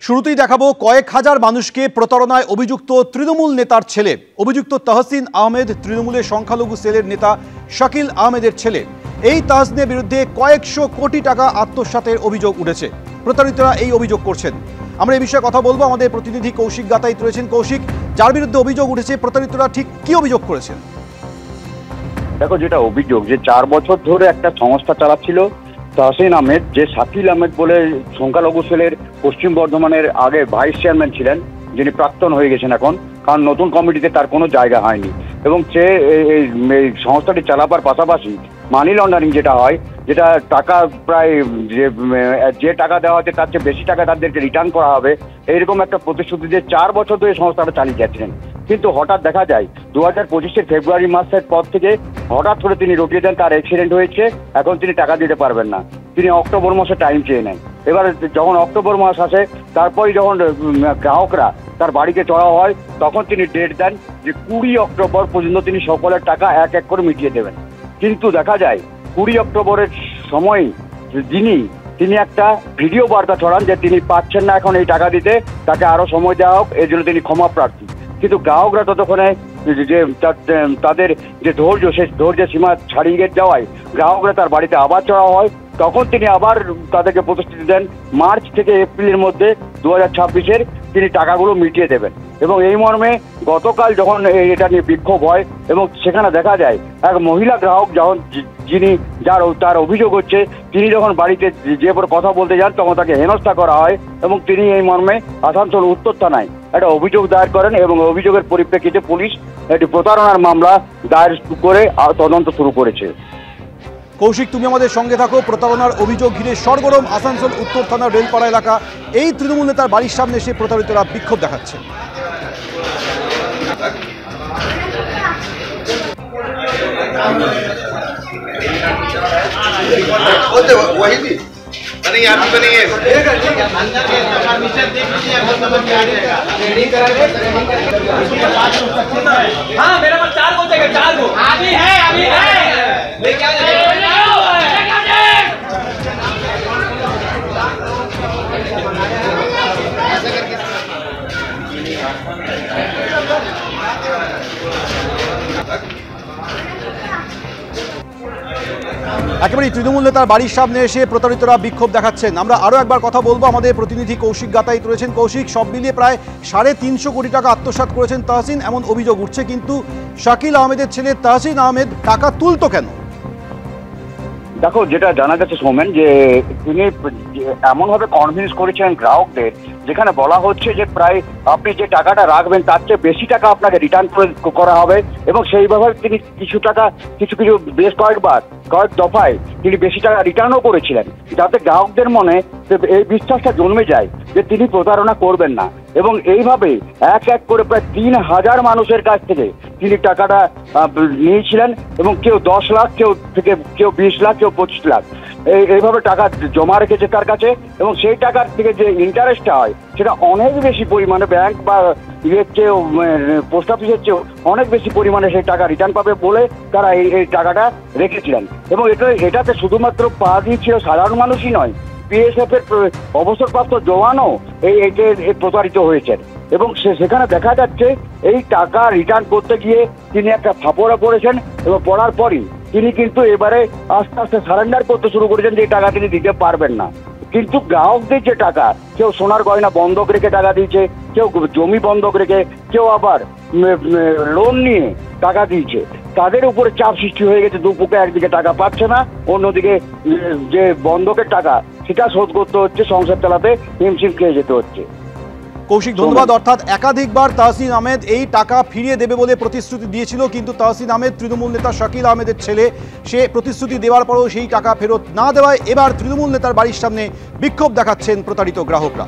শুরুতেই দেখাবো কয়েক হাজার মানুষকে প্রতারণায় অভিযুক্ত তৃণমূল নেতার ছেলে। অভিযুক্ত তাহসিন আহমেদ তৃণমূলের সংখ্যালঘু সেলের নেতা শাকিল আহমেদের ছেলে। এই তাহসিনের বিরুদ্ধে কয়েকশো কোটি টাকা আত্মসাতের অভিযোগ উঠেছে। প্রতারিতরা এই অভিযোগ করছেন। আমরা এই বিষয়ে কথা বলবো। আমাদের প্রতিনিধি কৌশিক গাতাইত রয়েছেন। কৌশিক, যার বিরুদ্ধে অভিযোগ উঠেছে, প্রতারিতরা ঠিক কি অভিযোগ করেছেন? দেখো, যেটা অভিযোগ যে 4 বছর ধরে একটা সংস্থা চালাচ্ছিল তাহসিন আহমেদ, যে শাকিল আহমেদ বলে সংখ্যালঘু সেলের পশ্চিম বর্ধমানের আগে ভাইস চেয়ারম্যান ছিলেন, যিনি প্রাক্তন হয়ে গেছেন এখন, কারণ নতুন কমিটিতে তার কোনো জায়গা হয়নি। এবং সে এই সংস্থাটি চালাবার পাশাপাশি মানি লন্ডারিং যেটা হয়, যেটা টাকা প্রায় যে টাকা দেওয়া হচ্ছে তার চেয়ে বেশি টাকা তাদেরকে রিটার্ন করা হবে, এইরকম একটা প্রতিশ্রুতি দিয়ে 4 বছর ধরে সংস্থাটা চালিয়ে যাচ্ছিলেন। কিন্তু হঠাৎ দেখা যায় 2025-এর ফেব্রুয়ারি মাসের পর থেকে হঠাৎ করে তিনি রটিয়ে দেন, তার অ্যাক্সিডেন্ট হয়েছে, এখন তিনি টাকা দিতে পারবেন না। তিনি অক্টোবর মাসে টাইম চেয়ে নেন। এবার যখন অক্টোবর মাস আসে, তারপরে যখন গ্রাহকরা তার বাড়িতে চড়া হয়, তখন তিনি ডেট দেন যে 20 অক্টোবর পর্যন্ত তিনি সকলের টাকা এক এক করে মিটিয়ে দেবেন। কিন্তু দেখা যায় 20 অক্টোবরের সময় তিনি একটা ভিডিও বার্তা ছড়ান যে তিনি পাচ্ছেন না এখন এই টাকা দিতে, তাকে আরো সময় দেওয়া হোক, এই জন্য তিনি ক্ষমা প্রার্থী। কিন্তু গ্রাহকরা ততক্ষণে যে তাদের যে ধৈর্য, সেই ধৈর্যের সীমা ছাড়িয়ে যাওয়ায় গ্রাহকরা তার বাড়িতে আবার চড়া হয়। তখন তিনি আবার তাদেরকে প্রতিশ্রুতি দেন মার্চ থেকে এপ্রিলের মধ্যে 2026-এর তিনি টাকাগুলো মিটিয়ে দেবেন। এবং এই মর্মে গতকাল যখন এটা নিয়ে বিক্ষোভ হয় এবং সেখানে দেখা যায় এক মহিলা গ্রাহক যখন তার অভিযোগ হচ্ছে, তিনি যখন বাড়িতে যে কথা বলতে যান তখন তাকে হেনস্থা করা হয় এবং তিনি এই মর্মে আসানসোল উত্তর থানায় একটা অভিযোগ দায়ের করেন এবং অভিযোগের পরিপ্রেক্ষিতে পুলিশ একটি প্রতারণার মামলা দায়ের করে তদন্ত শুরু করেছে। কৌশিক, তুমি আমাদের সঙ্গে থাকো। প্রতারণার অভিযোগ ঘিরে সরগরম আসানসোল উত্তর থানার রেলপাড়া এলাকা। এই তৃণমূল নেতার বাড়ির সামনে এসে প্রতারিতরা বিক্ষোভ দেখাচ্ছে। हाँ, मेरा पास 4 गो चाहिए, 4 गो अभी है लेके आ जाओ। একেবারে তৃণমূল নেতার বাড়ির সামনে এসে প্রতারিতরা বিক্ষোভ দেখাচ্ছেন। আমরা আরও একবার কথা বলবো। আমাদের প্রতিনিধি কৌশিক গাতাইত রয়েছেন। কৌশিক, সব মিলিয়ে প্রায় 350 কোটি টাকা আত্মসাৎ করেছেন তাহসিন, এমন অভিযোগ উঠছে। কিন্তু শাকিল আহমেদের ছেলে তাহসিন আহমেদ টাকা তুলতো কেন? দেখো, যেটা জানা গেছে সৌমেন, যে তিনি এমনভাবে কনভিন্স করেছিলেন গ্রাহকদের, যেখানে বলা হচ্ছে যে প্রায় আপনি যে টাকাটা রাখবেন তার চেয়ে বেশি টাকা আপনাকে রিটার্ন করা হবে। এবং সেইভাবে তিনি কিছু বেশ কয়েক দফায় তিনি বেশি টাকা রিটার্নও করেছিলেন, যাতে গ্রাহকদের মনে এই বিশ্বাসটা জন্মে যায় যে তিনি প্রতারণা করবেন না। এবং এইভাবে এক এক করে প্রায় 3000 মানুষের কাছ থেকে তিনি টাকাটা নিয়েছিলেন। এবং কেউ 10 লাখ, কেউ 20 লাখ, কেউ 25 লাখ এইভাবে টাকা জমা রেখেছে তার কাছে। এবং সেই টাকার থেকে যে ইন্টারেস্টটা হয় সেটা অনেক বেশি পরিমাণে ব্যাংক বা পোস্ট অফিসের চেয়েও অনেক বেশি পরিমাণে সেই টাকা রিটার্ন পাবে বলে তারা এই টাকাটা রেখেছিলেন। এবং এটাতে শুধুমাত্র পা দিয়েছিল সাধারণ মানুষই নয়, বিএসএফ এর অবসরপ্রাপ্ত জওয়ানও এই প্রতারিত হয়েছেন। এবং সেখানে দেখা যাচ্ছে এই টাকা রিটার্ন করতে গিয়ে তিনি একটা ফাপড়ে পড়েছেন এবং পড়ার পরই তিনি কিন্তু এবারে আস্তে আস্তে সারেন্ডার করতে শুরু করেছেন যে টাকা তিনি দিতে পারবেন না। কিন্তু গ্রাহকদের যে টাকা, কেউ সোনার গয়না বন্ধক রেখে টাকা দিয়েছে, কেউ জমি বন্ধক রেখে, কেউ আবার লোন নিয়ে টাকা দিয়েছে, তাদের উপরে চাপ সৃষ্টি হয়ে গেছে। দুপুকে একদিকে টাকা পাচ্ছে না, অন্যদিকে যে বন্ধকের টাকা সেটা শোধ করতে হচ্ছে, সংসার চালাতে হিমশিম খেয়ে যেতে হচ্ছে। কৌশিক, ধন্যবাদ। অর্থাৎ একাধিকবার তাহসিন আহমেদ এই টাকা ফিরিয়ে দেবে বলে প্রতিশ্রুতি দিয়েছিল, কিন্তু তাহসিন আহমেদ তৃণমূল নেতা শাকিল আহমেদের ছেলে। সে প্রতিশ্রুতি দেওয়ার পরেও সেই টাকা ফেরত না দেওয়ায় এবার তৃণমূল নেতার বাড়ির সামনে বিক্ষোভ দেখাচ্ছেন প্রতারিত গ্রাহকরা।